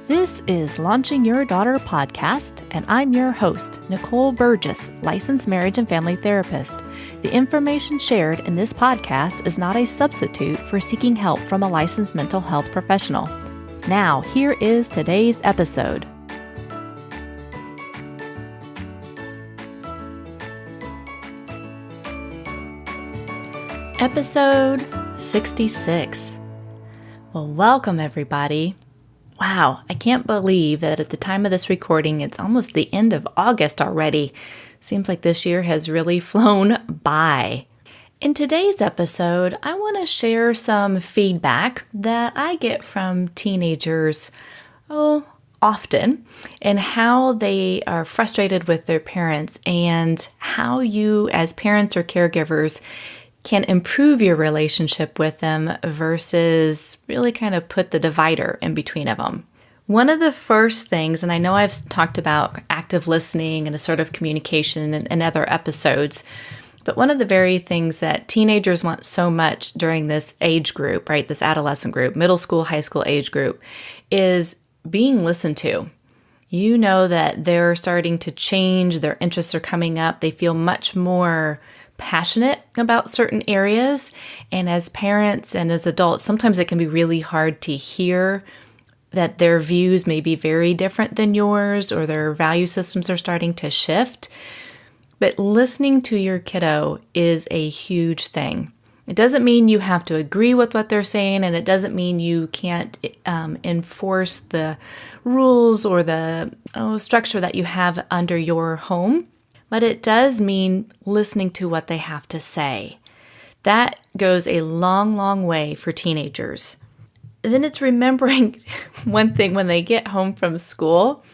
This is Launching Your Daughter podcast, and I'm your host, Nicole Burgess, licensed marriage and family therapist. The information shared in this podcast is not a substitute for seeking help from a licensed mental health professional. Now, here is today's episode. Episode 66. Well, welcome everybody. Wow, I can't believe that at the time of this recording, it's almost the end of August already. Seems like this year has really flown by. In today's episode, I want to share some feedback that I get from teenagers, often, and how they are frustrated with their parents and how you as parents or caregivers can improve your relationship with them versus really kind of put the divider in between of them. One of the first things, and I know I've talked about active listening and assertive communication in other episodes, but one of the very things that teenagers want so much during this age group, right, this adolescent group, middle school, high school age group, is being listened to. You know that they're starting to change, their interests are coming up, they feel much more passionate about certain areas. And as parents and as adults, sometimes it can be really hard to hear that their views may be very different than yours or their value systems are starting to shift. But listening to your kiddo is a huge thing. It doesn't mean you have to agree with what they're saying, and it doesn't mean you can't enforce the rules or the structure that you have under your home. But it does mean listening to what they have to say. That goes a long, long way for teenagers. And then it's remembering one thing when they get home from school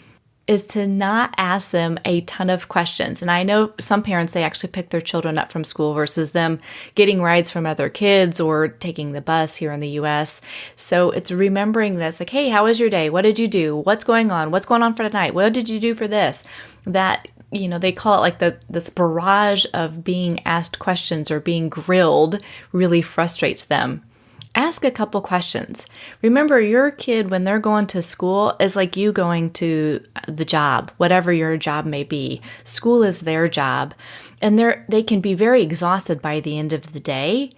is to not ask them a ton of questions. And I know some parents, they actually pick their children up from school versus them getting rides from other kids or taking the bus here in the U.S. So it's remembering this, like, hey, how was your day? What did you do? What's going on? What's going on for tonight? What did you do for this? That, they call it like this barrage of being asked questions or being grilled really frustrates them. Ask a couple questions. Remember, your kid, when they're going to school, is like you going to the job, whatever your job may be. School is their job, and they can be very exhausted by the end of the day.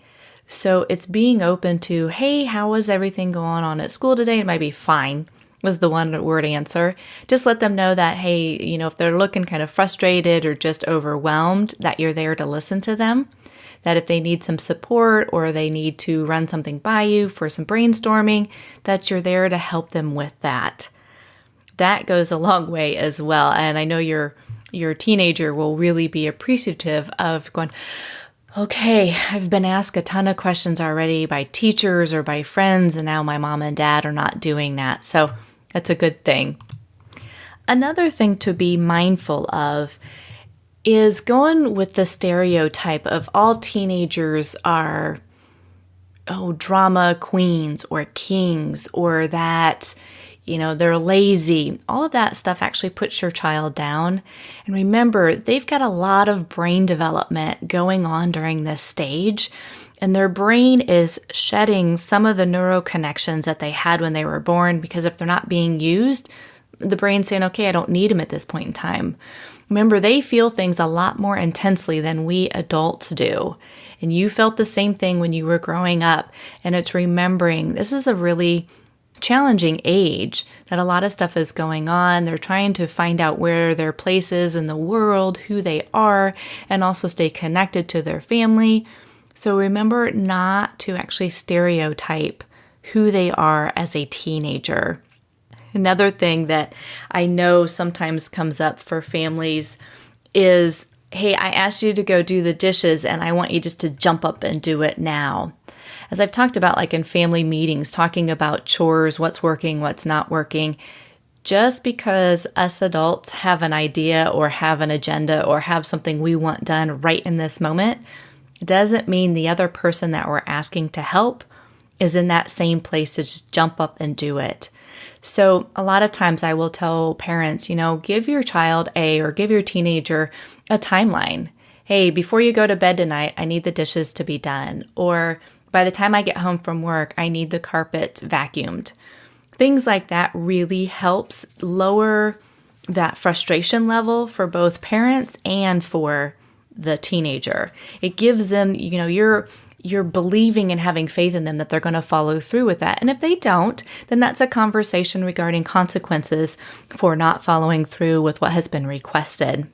So it's being open to, hey, how was everything going on at school today? It might be fine, was the one-word answer. Just let them know that, hey, if they're looking kind of frustrated or just overwhelmed, that you're there to listen to them. That if they need some support or they need to run something by you for some brainstorming, that you're there to help them with that. That goes a long way as well. And I know your teenager will really be appreciative of going, okay, I've been asked a ton of questions already by teachers or by friends, and now my mom and dad are not doing that. So that's a good thing. Another thing to be mindful of is going with the stereotype of all teenagers are, drama queens or kings, or that, they're lazy. All of that stuff actually puts your child down. And remember, they've got a lot of brain development going on during this stage, and their brain is shedding some of the neural connections that they had when they were born, because if they're not being used, the brain's saying, okay, I don't need them at this point in time. Remember, they feel things a lot more intensely than we adults do. And you felt the same thing when you were growing up. And it's remembering this is a really challenging age, that a lot of stuff is going on. They're trying to find out where their place is in the world, who they are, and also stay connected to their family. So remember not to actually stereotype who they are as a teenager. Another thing that I know sometimes comes up for families is, hey, I asked you to go do the dishes and I want you just to jump up and do it now. As I've talked about, like in family meetings, talking about chores, what's working, what's not working, just because us adults have an idea or have an agenda or have something we want done right in this moment, doesn't mean the other person that we're asking to help is in that same place to just jump up and do it. So a lot of times I will tell parents, give your child or give your teenager a timeline. Hey, before you go to bed tonight, I need the dishes to be done. Or by the time I get home from work, I need the carpet vacuumed. Things like that really helps lower that frustration level for both parents and for the teenager. It gives them, you're believing and having faith in them that they're going to follow through with that. And if they don't, then that's a conversation regarding consequences for not following through with what has been requested.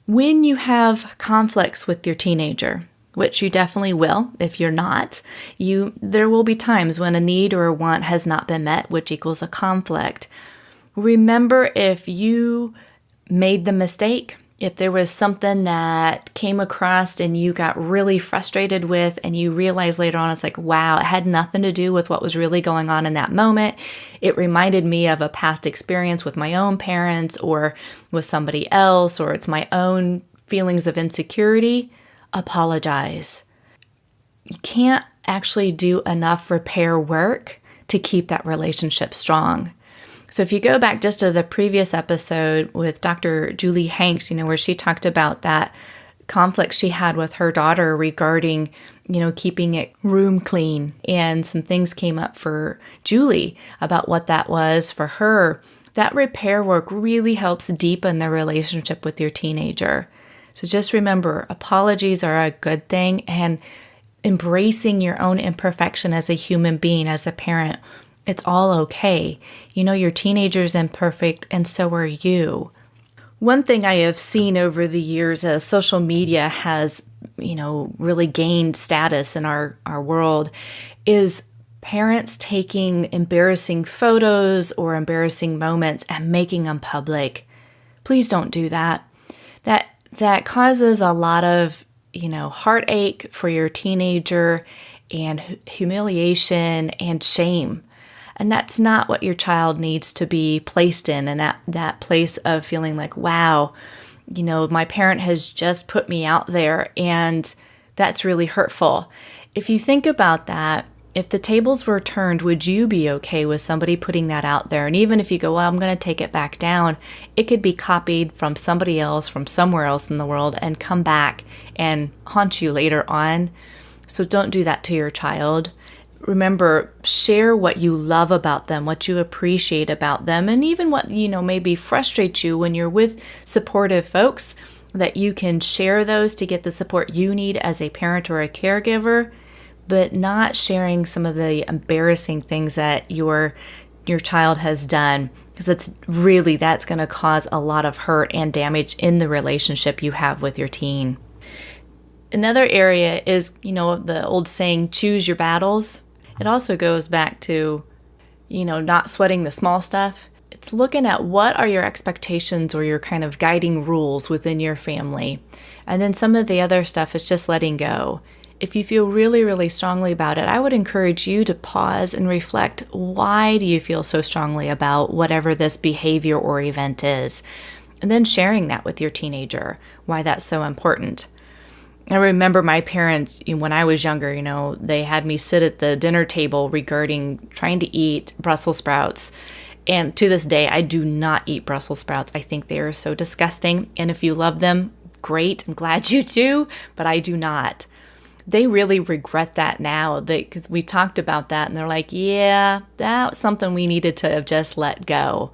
When you have conflicts with your teenager, which you definitely will if you're not, there will be times when a need or a want has not been met, which equals a conflict. Remember, if you made the mistake, if there was something that came across and you got really frustrated with and you realize later on, it's like, wow, it had nothing to do with what was really going on in that moment. It reminded me of a past experience with my own parents or with somebody else, or it's my own feelings of insecurity. Apologize. You can't actually do enough repair work to keep that relationship strong. So if you go back just to the previous episode with Dr. Julie Hanks, where she talked about that conflict she had with her daughter regarding, keeping it room clean, and some things came up for Julie about what that was for her. That repair work really helps deepen the relationship with your teenager. So just remember, apologies are a good thing, and embracing your own imperfection as a human being, as a parent, it's all okay. Your teenager's imperfect, and so are you. One thing I have seen over the years as social media has, really gained status in our world is parents taking embarrassing photos or embarrassing moments and making them public. Please don't do that. That causes a lot of, heartache for your teenager and humiliation and shame. And that's not what your child needs to be placed in. And that place of feeling like, wow, my parent has just put me out there, and that's really hurtful. If you think about that, if the tables were turned, would you be okay with somebody putting that out there? And even if you go, well, I'm going to take it back down, it could be copied from somebody else, from somewhere else in the world, and come back and haunt you later on. So don't do that to your child. Remember, share what you love about them, what you appreciate about them, and even what, maybe frustrates you when you're with supportive folks, that you can share those to get the support you need as a parent or a caregiver, but not sharing some of the embarrassing things that your child has done, because that's going to cause a lot of hurt and damage in the relationship you have with your teen. Another area is, the old saying, choose your battles. It also goes back to, not sweating the small stuff. It's looking at what are your expectations or your kind of guiding rules within your family. And then some of the other stuff is just letting go. If you feel really, really strongly about it, I would encourage you to pause and reflect, why do you feel so strongly about whatever this behavior or event is? And then sharing that with your teenager, why that's so important. I remember my parents, when I was younger, they had me sit at the dinner table regarding trying to eat Brussels sprouts. And to this day, I do not eat Brussels sprouts. I think they are so disgusting. And if you love them, great. I'm glad you do, but I do not. They really regret that now, because we talked about that, and they're like, yeah, that was something we needed to have just let go.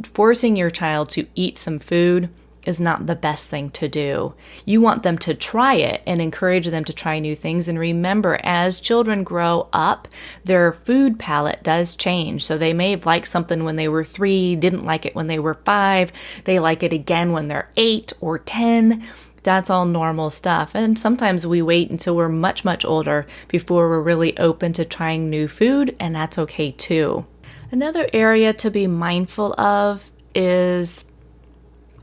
Forcing your child to eat some food is not the best thing to do. You want them to try it and encourage them to try new things. And remember, as children grow up, their food palate does change. So they may have liked something when they were 3, didn't like it when they were 5. They like it again when they're 8 or 10. That's all normal stuff. And sometimes we wait until we're much, much older before we're really open to trying new food, and that's okay too. Another area to be mindful of is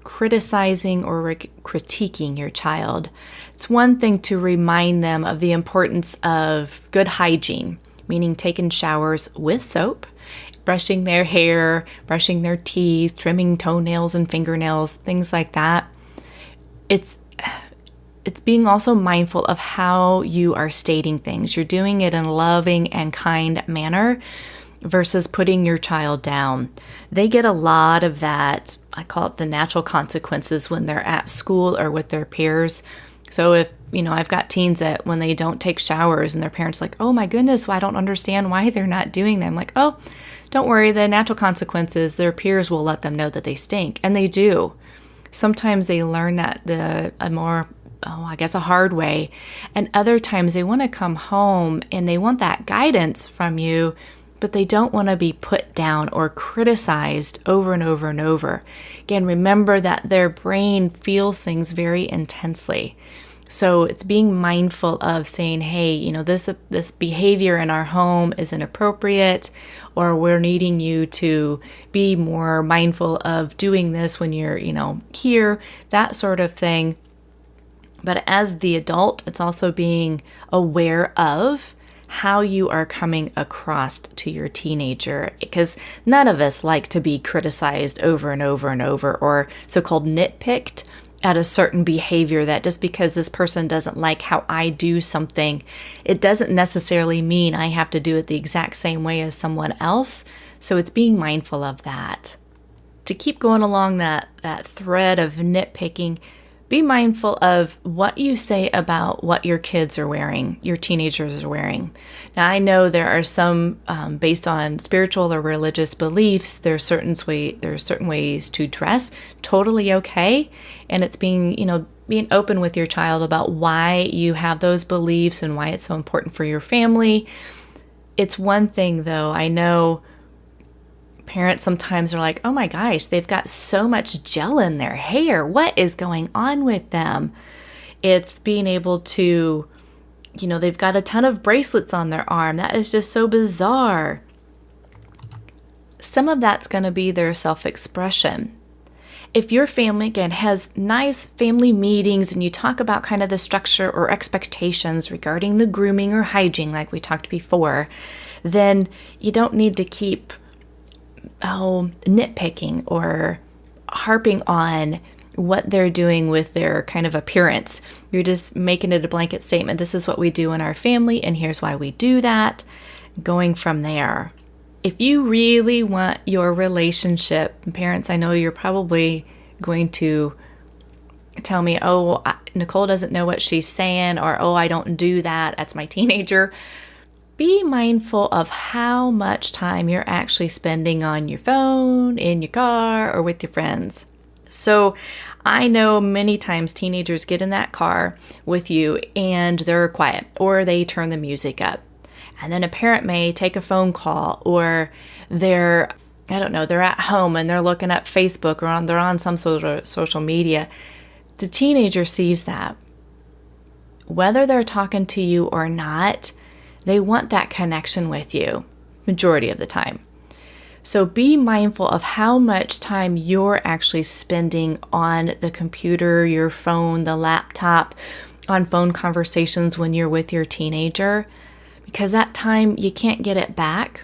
criticizing or critiquing your child. It's one thing to remind them of the importance of good hygiene, meaning taking showers with soap, brushing their hair, brushing their teeth, trimming toenails and fingernails, things like that. It's being also mindful of how you are stating things. You're doing it in a loving and kind manner versus putting your child down. They get a lot of that, I call it the natural consequences, when they're at school or with their peers. So if, I've got teens that when they don't take showers and their parents are like, oh my goodness, well, I don't understand why they're not doing them. Like, oh, don't worry, the natural consequences, their peers will let them know that they stink. And they do. Sometimes they learn that a hard way. And other times they want to come home and they want that guidance from you, but they don't want to be put down or criticized over and over and over. Again, remember that their brain feels things very intensely. So it's being mindful of saying, hey, this behavior in our home is inappropriate, or we're needing you to be more mindful of doing this when you're, here, that sort of thing. But as the adult, it's also being aware of how you are coming across to your teenager, because none of us like to be criticized over and over and over, or so-called nitpicked at a certain behavior, that just because this person doesn't like how I do something, it doesn't necessarily mean I have to do it the exact same way as someone else. So it's being mindful of that. To keep going along that thread of nitpicking, be mindful of what you say about what your kids are wearing, your teenagers are wearing. Now, I know there are some, based on spiritual or religious beliefs, there are certain ways to dress, totally okay. And it's being open with your child about why you have those beliefs and why it's so important for your family. It's one thing, though, I know parents sometimes are like, oh my gosh, they've got so much gel in their hair. What is going on with them? It's being able to, they've got a ton of bracelets on their arm. That is just so bizarre. Some of that's going to be their self-expression. If your family, again, has nice family meetings and you talk about kind of the structure or expectations regarding the grooming or hygiene, like we talked before, then you don't need to keep nitpicking or harping on what they're doing with their kind of appearance. You're just making it a blanket statement. This is what we do in our family, and here's why we do that. Going from there. If you really want your relationship, parents, I know you're probably going to tell me, oh, Nicole doesn't know what she's saying, or, oh, I don't do that. That's my teenager. Be mindful of how much time you're actually spending on your phone, in your car, or with your friends. So I know many times teenagers get in that car with you and they're quiet, or they turn the music up. And then a parent may take a phone call, or they're at home and they're looking up Facebook, or they're on some sort of social media. The teenager sees that. Whether they're talking to you or not, they want that connection with you, majority of the time. So be mindful of how much time you're actually spending on the computer, your phone, the laptop, on phone conversations when you're with your teenager, because that time you can't get it back.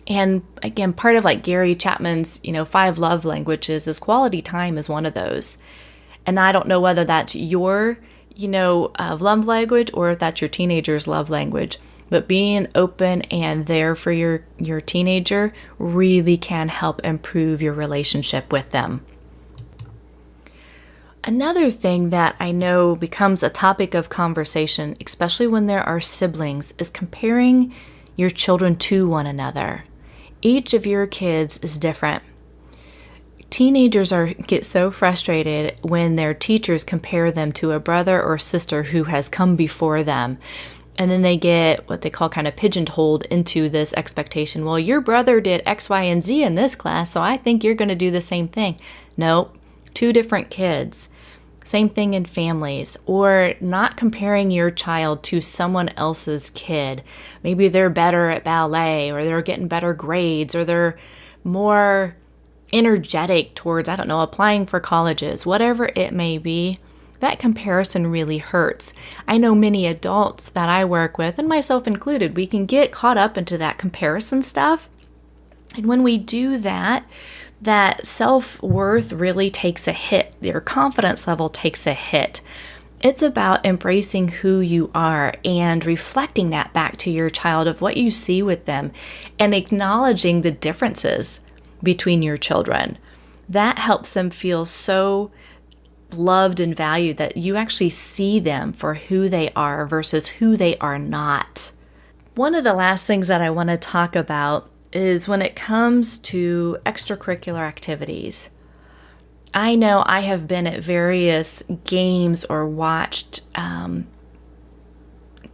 And again, part of like Gary Chapman's, 5 love languages is quality time is one of those. And I don't know whether that's your, love language or if that's your teenager's love language. But being open and there for your teenager really can help improve your relationship with them. Another thing that I know becomes a topic of conversation, especially when there are siblings, is comparing your children to one another. Each of your kids is different. Teenagers get so frustrated when their teachers compare them to a brother or sister who has come before them. And then they get what they call kind of pigeonholed into this expectation. Well, your brother did X, Y, and Z in this class, so I think you're going to do the same thing. Nope, 2 different kids. Same thing in families. Or not comparing your child to someone else's kid. Maybe they're better at ballet, or they're getting better grades, or they're more energetic towards, applying for colleges, whatever it may be. That comparison really hurts. I know many adults that I work with, and myself included, we can get caught up into that comparison stuff. And when we do that, that self-worth really takes a hit. Your confidence level takes a hit. It's about embracing who you are and reflecting that back to your child of what you see with them and acknowledging the differences between your children. That helps them feel so loved and valued, that you actually see them for who they are versus who they are not. One of the last things that I want to talk about is when it comes to extracurricular activities. I know I have been at various games or watched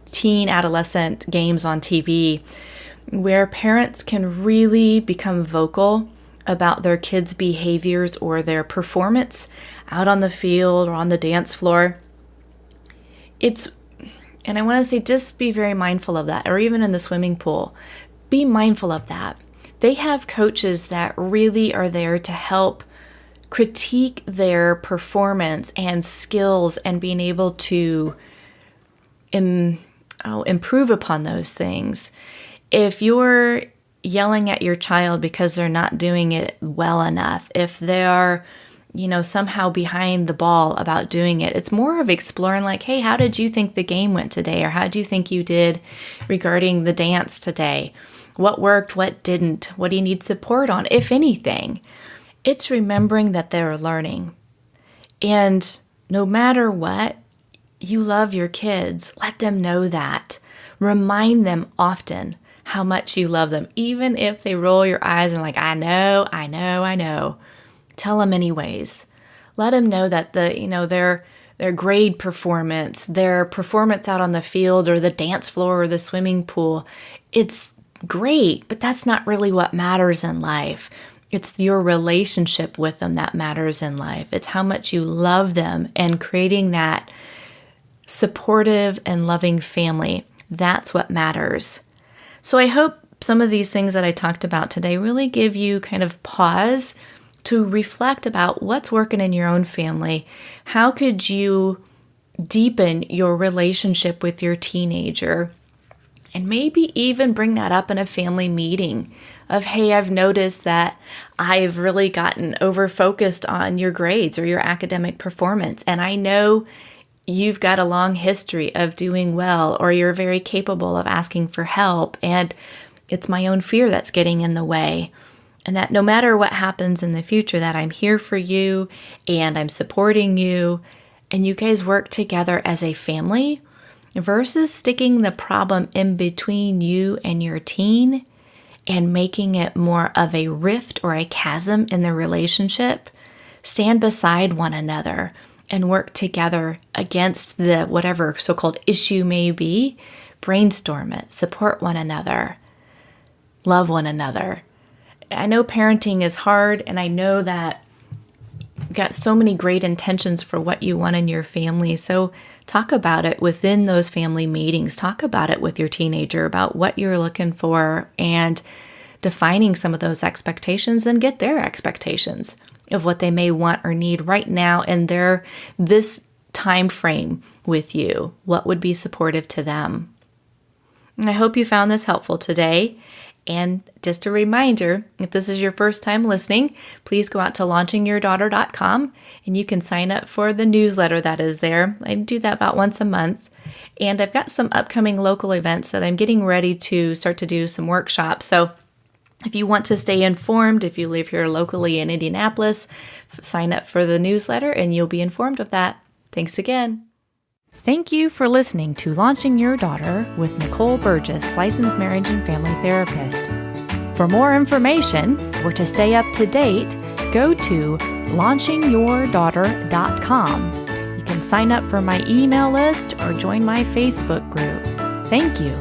teen adolescent games on TV where parents can really become vocal about their kids' behaviors or their performance out on the field or on the dance floor. And I want to say, just be very mindful of that, or even in the swimming pool, be mindful of that. They have coaches that really are there to help critique their performance and skills and being able to improve upon those things. If you're yelling at your child because they're not doing it well enough, if they're somehow behind the ball about doing it, it's more of exploring like, hey, how did you think the game went today? Or how do you think you did regarding the dance today? What worked? What didn't? What do you need support on, if anything? It's remembering that they're learning. And no matter what, you love your kids. Let them know that. Remind them often how much you love them, even if they roll your eyes and like, I know. Tell them anyways. Let them know that their grade performance, their performance out on the field or the dance floor or the swimming pool, it's great, but that's not really what matters in life. It's your relationship with them that matters in life. It's how much you love them and creating that supportive and loving family. That's what matters. So I hope some of these things that I talked about today really give you kind of pause to reflect about what's working in your own family. How could you deepen your relationship with your teenager? And maybe even bring that up in a family meeting of, hey, I've noticed that I've really gotten over-focused on your grades or your academic performance. And I know you've got a long history of doing well, or you're very capable of asking for help. And it's my own fear that's getting in the way. And that no matter what happens in the future, that I'm here for you and I'm supporting you, and you guys work together as a family versus sticking the problem in between you and your teen and making it more of a rift or a chasm in the relationship. Stand beside one another and work together against the whatever so-called issue may be. Brainstorm it, support one another, love one another. I know parenting is hard, and I know that you've got so many great intentions for what you want in your family. So talk about it within those family meetings. Talk about it with your teenager about what you're looking for and defining some of those expectations, and get their expectations of what they may want or need right now in this time frame with you. What would be supportive to them? And I hope you found this helpful today. And just a reminder, if this is your first time listening, please go out to launchingyourdaughter.com and you can sign up for the newsletter that is there. I do that about once a month. And I've got some upcoming local events that I'm getting ready to start to do some workshops. So if you want to stay informed, if you live here locally in Indianapolis, sign up for the newsletter and you'll be informed of that. Thanks again. Thank you for listening to Launching Your Daughter with Nicole Burgess, licensed marriage and family therapist. For more information or to stay up to date, go to launchingyourdaughter.com. You can sign up for my email list or join my Facebook group. Thank you.